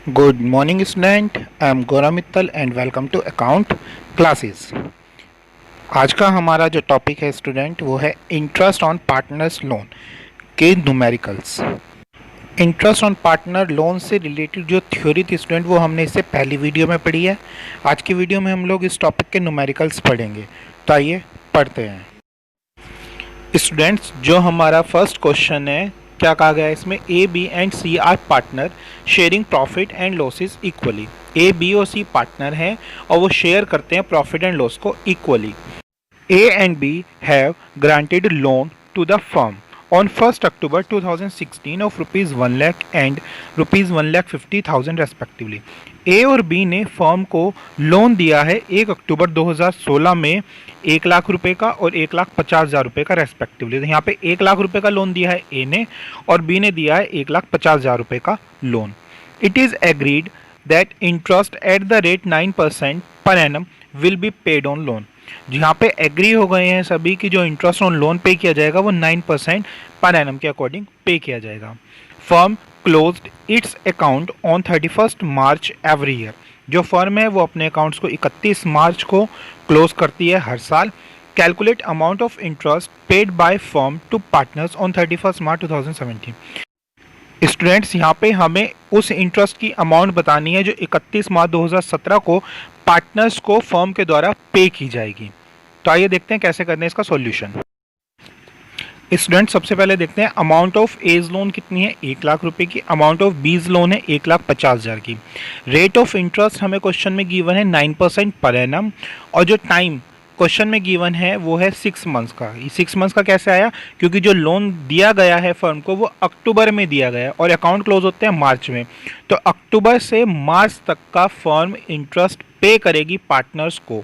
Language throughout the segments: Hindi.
Good morning student, I am Gaurav Mittal and welcome to account classes. आज का हमारा जो टॉपिक है स्टूडेंट वो है इंटरेस्ट ऑन पार्टनर्स लोन के numericals. Interest on partner loan से रिलेटेड जो थ्योरी थी स्टूडेंट वो हमने इससे पहली वीडियो में पढ़ी है। आज की वीडियो में हम लोग इस टॉपिक के न्यूमेरिकल्स पढ़ेंगे, तो आइए पढ़ते हैं। स्टूडेंट्स, जो हमारा फर्स्ट क्वेश्चन है, क्या कहा गया है इसमें? A B and C are partner sharing profit and losses equally. A B और सी पार्टनर हैं और वो शेयर करते हैं प्रॉफिट एंड लॉस को equally. A and B have granted loan to the firm on 1 October 2016 of ₹1 lakh and ₹1,50,000 respectively. A और बी ने फर्म को लोन दिया है 1 अक्टूबर 2016 में 1 लाख रुपए का और 1,50,000 रुपये का रेस्पेक्टिवली। तो यहाँ पे 1 लाख रुपए का लोन दिया है ए ने और बी ने दिया है 1,50,000 रुपये का loan. It is agreed that interest at the rate 9% per annum will be paid on loan. जहाँ पे एग्री हो गए हैं सभी कि जो इंटरेस्ट ऑन लोन पे किया जाएगा वो 9% पर एनम के अकॉर्डिंग पे किया जाएगा। Firm closed it's account on 31 March every year. जो फर्म है वो अपने अकाउंट्स को 31 मार्च को क्लोज करती है हर साल। Calculate amount of interest paid by firm to partners on 31 March 2017। Students, यहाँ पे हमें उस इंटरेस्ट की अमाउंट बतानी है जो 31 मार्च 2017 को पार्टनर्स को फर्म के द्वारा पे की जाएगी। तो आइए देखते हैं कैसे करने हैं इसका सॉल्यूशन। स्टूडेंट, सबसे पहले देखते हैं अमाउंट ऑफ एज लोन कितनी है, 1 लाख रुपए की। अमाउंट ऑफ बीज लोन है 1,50,000 की। रेट ऑफ इंटरेस्ट हमें क्वेश्चन में गिवन है 9% पर एनम और जो टाइम क्वेश्चन में गिवन है वो है 6 मंथ्स का। ये 6 मंथ्स का कैसे आया? क्योंकि जो लोन दिया गया है फर्म को वो अक्टूबर में दिया गया है और अकाउंट क्लोज होते हैं मार्च में। तो अक्टूबर से मार्च तक का फर्म इंटरेस्ट पे करेगी पार्टनर्स को,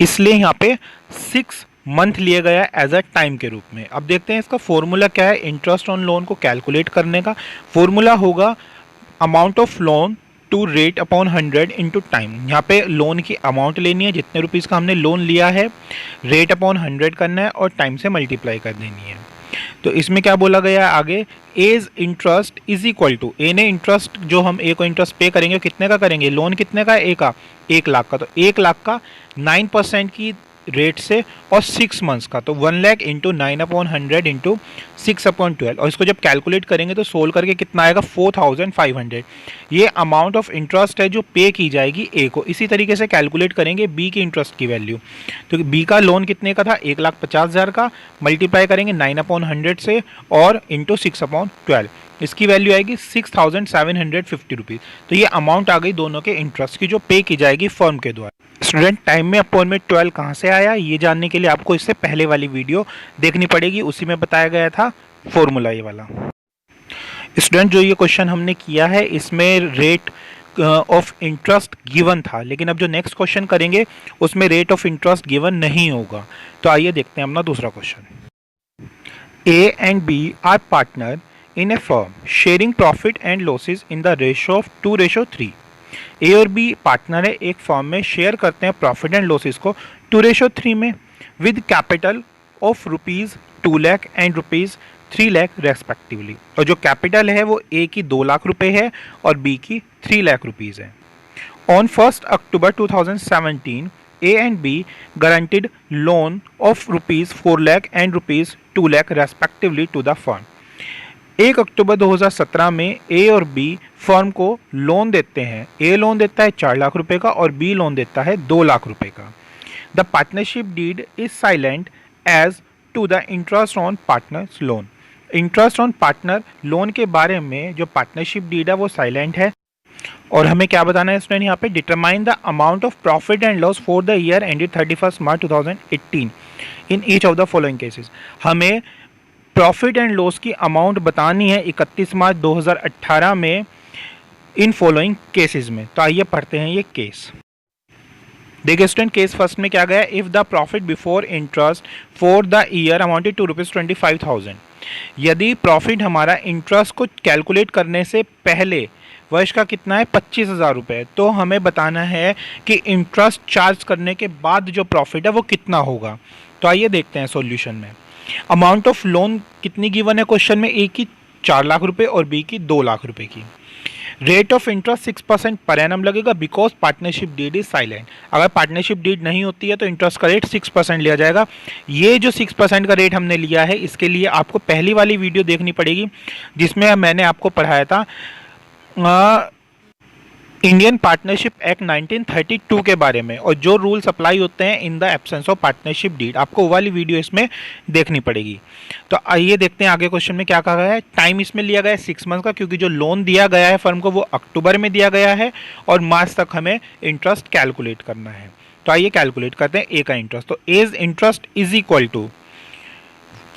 इसलिए यहाँ पे 6 मंथ लिया गया एज अ टाइम के रूप में। अब देखते हैं इसका फॉर्मूला क्या है इंटरेस्ट ऑन लोन को कैलकुलेट करने का। फॉर्मूला होगा amount of loan to rate upon 100 into time. यहाँ पे लोन की अमाउंट लेनी है, जितने रुपीज़ का हमने लोन लिया है, रेट अपॉन 100 करना है और टाइम से मल्टीप्लाई कर देनी है। तो इसमें क्या बोला गया है आगे? As interest is equal to, A ने इंटरेस्ट जो हम ए को इंटरेस्ट पे करेंगे कितने का करेंगे? लोन कितने का? ए का 1 लाख का। तो 1 लाख का 9% की रेट से और 6 मंथ्स का, तो 1 लाख इंटू 9/100 इंटू 6/12। और इसको जब कैलकुलेट करेंगे तो सोल्व करके कितना आएगा? 4,500। ये अमाउंट ऑफ इंटरेस्ट है जो पे की जाएगी ए को। इसी तरीके से कैलकुलेट करेंगे बी की इंटरेस्ट की वैल्यू। तो बी का लोन कितने का था? 1,50,000 का। मल्टीप्लाई करेंगे 9/100 से और इंटू 6/12। इसकी वैल्यू आएगी 6,750 रुपीज़। तो ये अमाउंट आ गई दोनों के इंटरेस्ट की जो पे की जाएगी फर्म के द्वारा। स्टूडेंट, टाइम में अपॉन में 12 कहाँ से आया ये जानने के लिए आपको इससे पहले वाली वीडियो देखनी पड़ेगी, उसी में बताया गया था फॉर्मूला ये वाला। स्टूडेंट, जो ये क्वेश्चन हमने किया है इसमें रेट ऑफ इंटरेस्ट गिवन था, लेकिन अब जो नेक्स्ट क्वेश्चन करेंगे उसमें रेट ऑफ इंटरेस्ट गिवन नहीं होगा। तो आइए देखते हैं अपना दूसरा question. A and B are partner in a firm sharing profit and losses in the ratio of 2:3। A और बी पार्टनर है, एक फर्म में शेयर करते हैं प्रॉफिट एंड लॉसेस को 2:3 में with capital of ₹2 lakh and ₹3 lakh respectively. और जो कैपिटल है वो ए की 2 लाख रुपए है और बी की 3 लाख रुपीज़ है। On 1 October 2017 A and B guaranteed loan of ₹4 lakh and ₹2 lakh respectively to the firm. 1 अक्टूबर 2017 में ए और बी फर्म को लोन देते हैं। ए लोन देता है 4 लाख रुपए का और बी लोन देता है 2 लाख रुपए का। The partnership deed is silent as to the interest on partners loan. Interest on partner loan के बारे में जो पार्टनरशिप डीड है वो साइलेंट है। और हमें क्या बताना है स्टूडेंट यहाँ पे? Determine the amount of profit and loss for the year ended 31 March 2018 in each of the following cases. हमें प्रॉफिट एंड लॉस की अमाउंट बतानी है 31 मार्च 2018 में इन फॉलोइंग केसेस में। तो आइए पढ़ते हैं ये केस। देखिए स्टूडेंट, केस फर्स्ट में क्या गया? If the profit before interest for the year amounted to ₹25,000। यदि प्रॉफिट हमारा इंटरेस्ट को कैलकुलेट करने से पहले वर्ष का कितना है? 25,000 रुपये। तो हमें बताना है कि इंटरेस्ट चार्ज करने के बाद जो प्रॉफिट है वो कितना होगा। तो आइए देखते हैं सॉल्यूशन में। अमाउंट ऑफ लोन कितनी गिवन है क्वेश्चन में? ए की 4 लाख रुपए और बी की 2 लाख रुपए की। Rate of interest 6% per annum लगेगा because partnership deed is silent. अगर पार्टनरशिप डीड नहीं होती है तो इंटरेस्ट का रेट 6% लिया जाएगा। ये जो 6% का रेट हमने लिया है इसके लिए आपको पहली वाली वीडियो देखनी पड़ेगी जिसमें मैंने आपको पढ़ाया था इंडियन पार्टनरशिप एक्ट 1932 के बारे में और जो रूल्स अप्लाई होते हैं in the absence of partnership deed. आपको वो वाली वीडियो इसमें देखनी पड़ेगी। तो आइए देखते हैं आगे क्वेश्चन में क्या कहा गया है। टाइम इसमें लिया गया है 6 मंथ का, क्योंकि जो लोन दिया गया है फर्म को वो अक्टूबर में दिया गया है और मार्च तक हमें इंटरेस्ट कैलकुलेट करना है। तो आइए कैलकुलेट करते हैं ए का इंटरेस्ट। तो as interest is equal to,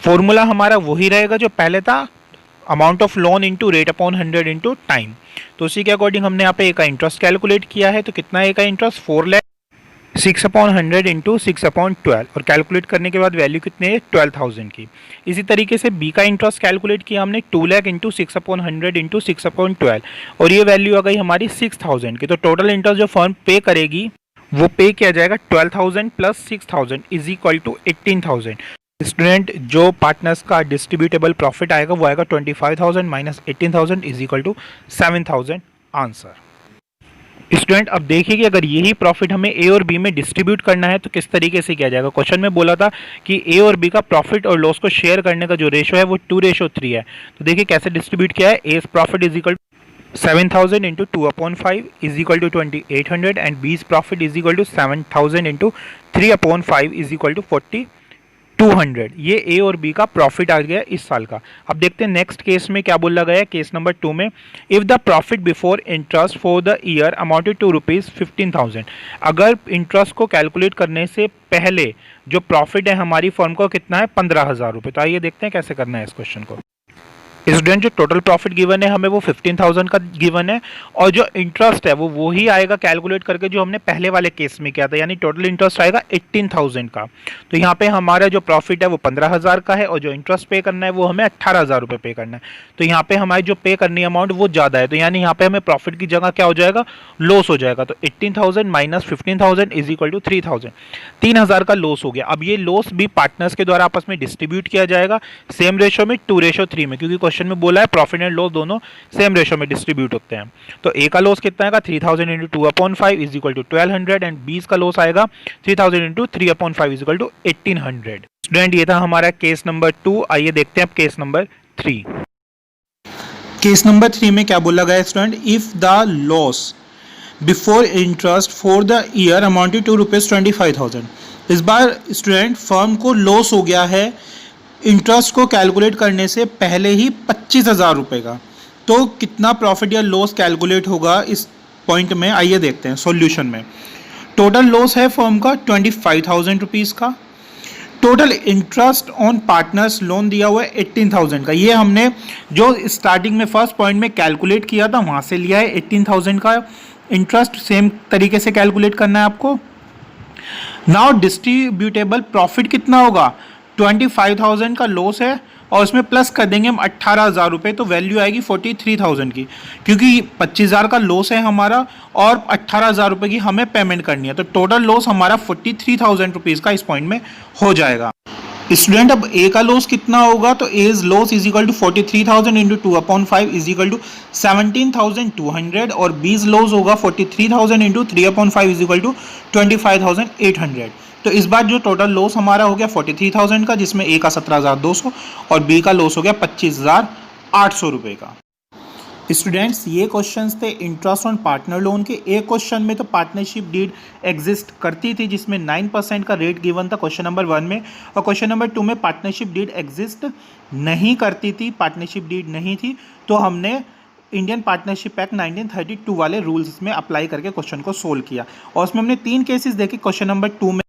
formula हमारा वही रहेगा जो पहले था, amount of loan into rate upon 100 into time. तो उसी के अकॉर्डिंग हमने यहाँ पे ए का इंटरेस्ट कैलकुलेट किया है। तो कितना ए का इंटरेस्ट 4 लाख 6/100 इंटू 6/12 और कैलकुलेट करने के बाद वैल्यू कितनी है 12,000 की। इसी तरीके से बी का इंटरेस्ट कैलकुलेट किया हमने 2 लाख इंटू 6/100 इंटू 6/12 और ये वैल्यू आ गई हमारी 6,000 की। तो टोटल इंटरेस्ट जो फर्म पे करेगी वो पे किया जाएगा 12,000 plus 6,000 is equal to 18,000। Student जो पार्टनर्स का डिस्ट्रीब्यूटेबल प्रॉफिट आएगा वो आएगा 25,000 minus 18,000 is equal to 7,000 answer. Student अब देखिए कि अगर यही प्रॉफिट हमें ए और बी में डिस्ट्रीब्यूट करना है तो किस तरीके से किया जाएगा। क्वेश्चन में बोला था कि ए और बी का प्रॉफिट और लॉस को शेयर करने का जो रेशो है वो 2:3 है। तो देखिए कैसे डिस्ट्रीब्यूट किया है। A profit is equal 7,000 into 2/5 is equal to 2,800 and B's profit is equal to 7,000 into 3/5 is equal to 4,200। ये ए और बी का प्रॉफिट आ गया इस साल का। अब देखते हैं नेक्स्ट केस में क्या बोला गया है। केस नंबर 2 में if the profit before interest for the year amounted to ₹15,000। अगर इंटरेस्ट को कैलकुलेट करने से पहले जो प्रॉफिट है हमारी फर्म को कितना है 15,000 रुपये। तो आइए देखते हैं कैसे करना है इस क्वेश्चन को। स्टूडेंट जो टोटल प्रॉफिट गिवन है हमें वो 15,000 का गिवन है और जो इंटरेस्ट है वो वही आएगा कैलकुलेट करके जो हमने पहले वाले केस में किया था, यानी टोटल इंटरेस्ट आएगा 18,000 का। तो यहाँ पे हमारा जो प्रॉफिट है वो 15,000 का है और जो इंटरेस्ट पे करना है वो हमें 18,000 रुपये पे करना है। तो यहाँ पे हमारी जो पे करनी अमाउंट वो ज़्यादा है, तो यानी यहाँ पे हमें प्रॉफिट की जगह क्या हो जाएगा, लॉस हो जाएगा। तो 18,000 माइनस 15,000 इज इक्वल टू 3,000, 3,000 का लॉस हो गया। अब ये लॉस भी पार्टनर्स के द्वारा आपस में डिस्ट्रीब्यूट किया जाएगा सेम रेशो में 2:3 में, क्योंकि क्वेश्चन में बोला है प्रॉफिट एंड लॉस दोनों सेम रेशो में डिस्ट्रीब्यूट होते हैं। तो ए का लॉस कितना आएगा 3,000 into 2/5 is equal to 1,200 and B का लॉस आएगा 3,000 into 3/5 is equal to 1,800। Student ये था हमारा केस नंबर 2। आइए देखते हैं अब केस नंबर 3। केस नंबर 3 में क्या बोला गया student, if the loss before interest for the year amounted to ₹25,000। इस बार स्टूडेंट फर्म को लॉस हो गया है इंटरेस्ट को कैलकुलेट करने से पहले ही 25,000 रुपये का। तो कितना प्रॉफिट या लॉस कैलकुलेट होगा इस पॉइंट में, आइए देखते हैं सॉल्यूशन में। टोटल लॉस है फर्म का 25,000 रुपीज़ का। Total interest on partners loan दिया हुआ है 18,000 का। ये हमने जो स्टार्टिंग में फर्स्ट पॉइंट में कैलकुलेट किया था वहाँ से लिया है 18,000 का इंटरेस्ट। सेम तरीके से कैलकुलेट करना है आपको। नाउ डिस्ट्रीब्यूटेबल प्रॉफिट कितना होगा, 25,000 का लॉस है और उसमें प्लस कर देंगे हम 18,000 रुपये, तो वैल्यू आएगी 43,000 की, क्योंकि 25,000 का लॉस है हमारा और 18,000 रुपये की हमें पेमेंट करनी है। तो टोटल लॉस हमारा 43,000 रुपीज़ का इस पॉइंट में हो जाएगा। स्टूडेंट अब ए का लॉस कितना होगा, तो as loss is equal to 43,000 into 2/5 is equal to 17,200 और बीज लॉस होगा 43,000 इंटू 3/5 इज इक्वल टू 25,800। तो इस बार जो टोटल लॉस हमारा हो गया 43,000 का, जिसमें ए का 17,200 और बी का लॉस हो गया 25,800 रुपये का। स्टूडेंट्स ये क्वेश्चंस थे इंटरेस्ट ऑन पार्टनर लोन के। एक क्वेश्चन में तो पार्टनरशिप डीड एग्जिस्ट करती थी जिसमें 9% का रेट गिवन था क्वेश्चन नंबर 1 में, और क्वेश्चन नंबर 2 में पार्टनरशिप डीड एग्जिस्ट नहीं करती थी, पार्टनरशिप डीड नहीं थी। तो हमने इंडियन पार्टनरशिप एक्ट 1932 वाले रूल्स में अप्लाई करके क्वेश्चन को सोल्व किया और उसमें हमने 3 केसेस देखे क्वेश्चन नंबर 2 में।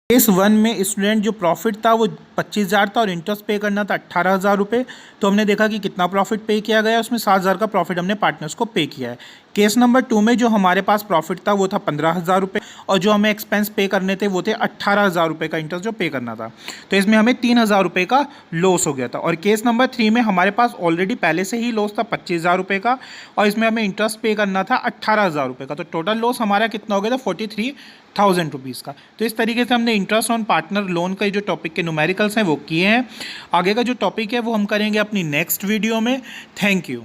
केस 1 में स्टूडेंट जो प्रॉफिट था वो 25,000 था और इंटरेस्ट पे करना था 18,000 रुपये। तो हमने देखा कि कितना प्रॉफिट पे किया गया, उसमें 7,000 का प्रॉफिट हमने पार्टनर्स को पे किया है। केस नंबर 2 में जो हमारे पास प्रॉफिट था वो था 15,000 रुपये और जो हमें एक्सपेंस पे करने थे वो थे 18,000 रुपये का इंटरेस्ट जो पे करना था। तो इसमें हमें 3,000 रुपये का लॉस हो गया था। और केस नंबर 3 में हमारे पास ऑलरेडी पहले से ही लॉस था 25,000 रुपये का और इसमें हमें इंटरेस्ट पे करना था 18,000 रुपये का। तो टोटल लॉस हमारा कितना हो गया था 43,000 रुपीज़ का। तो इस तरीके से हमने इंटरेस्ट ऑन पार्टनर लोन का जो टॉपिक के न्यूमेरिकल्स हैं वो किए हैं। आगे का जो टॉपिक है वो हम करेंगे अपनी नेक्स्ट वीडियो में। Thank you.